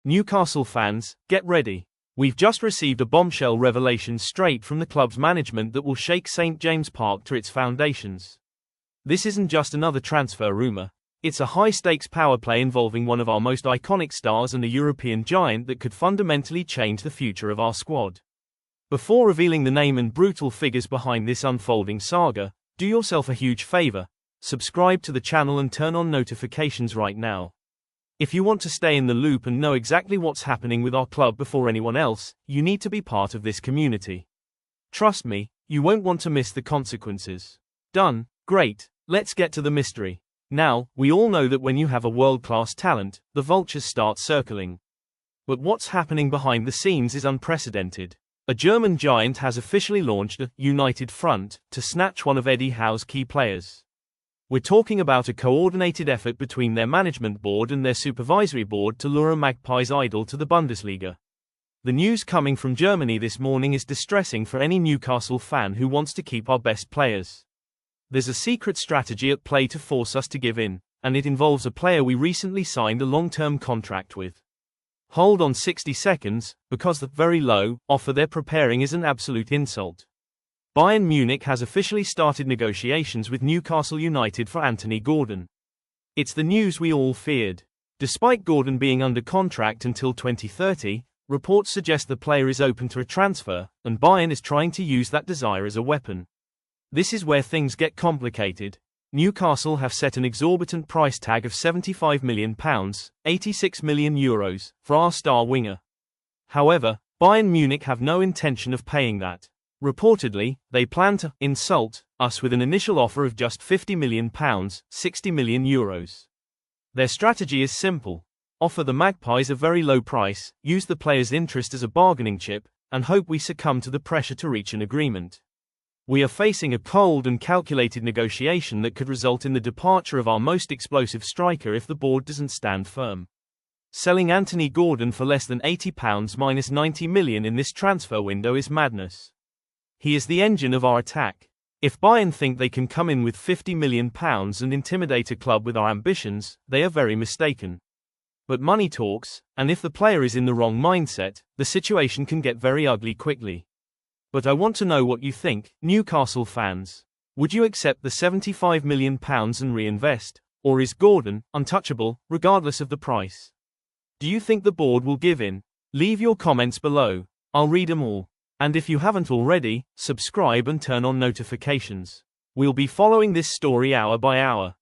Newcastle fans, get ready. We've just received a bombshell revelation straight from the club's management that will shake St James Park to its foundations. This isn't just another transfer rumour. It's a high-stakes power play involving one of our most iconic stars and a European giant that could fundamentally change the future of our squad. Before revealing the name and brutal figures behind this unfolding saga, do yourself a huge favour. Subscribe to the channel and turn on notifications right now. If you want to stay in the loop and know exactly what's happening with our club before anyone else, you need to be part of this community. Trust me, you won't want to miss the consequences. Done? Great, let's get to the mystery. Now, we all know that when you have a world-class talent, the vultures start circling. But what's happening behind the scenes is unprecedented. A German giant has officially launched a united front to snatch one of Eddie Howe's key players. We're talking about a coordinated effort between their management board and their supervisory board to lure a Magpies idol to the Bundesliga. The news coming from Germany this morning is distressing for any Newcastle fan who wants to keep our best players. There's a secret strategy at play to force us to give in, and it involves a player we recently signed a long-term contract with. Hold on 60 seconds, because the very low offer they're preparing is an absolute insult. Bayern Munich has officially started negotiations with Newcastle United for Anthony Gordon. It's the news we all feared. Despite Gordon being under contract until 2030, reports suggest the player is open to a transfer, and Bayern is trying to use that desire as a weapon. This is where things get complicated. Newcastle have set an exorbitant price tag of £75 million, €86 million, for our star winger. However, Bayern Munich have no intention of paying that. Reportedly, they plan to insult us with an initial offer of just £50 million, €60 million. Their strategy is simple. Offer the Magpies a very low price, use the player's interest as a bargaining chip, and hope we succumb to the pressure to reach an agreement. We are facing a cold and calculated negotiation that could result in the departure of our most explosive striker if the board doesn't stand firm. Selling Anthony Gordon for less than £80 minus £90 million in this transfer window is madness. He is the engine of our attack. If Bayern think they can come in with £50 million and intimidate a club with our ambitions, they are very mistaken. But money talks, and if the player is in the wrong mindset, the situation can get very ugly quickly. But I want to know what you think, Newcastle fans. Would you accept the £75 million and reinvest, or is Gordon untouchable, regardless of the price? Do you think the board will give in? Leave your comments below. I'll read them all. And if you haven't already, subscribe and turn on notifications. We'll be following this story hour by hour.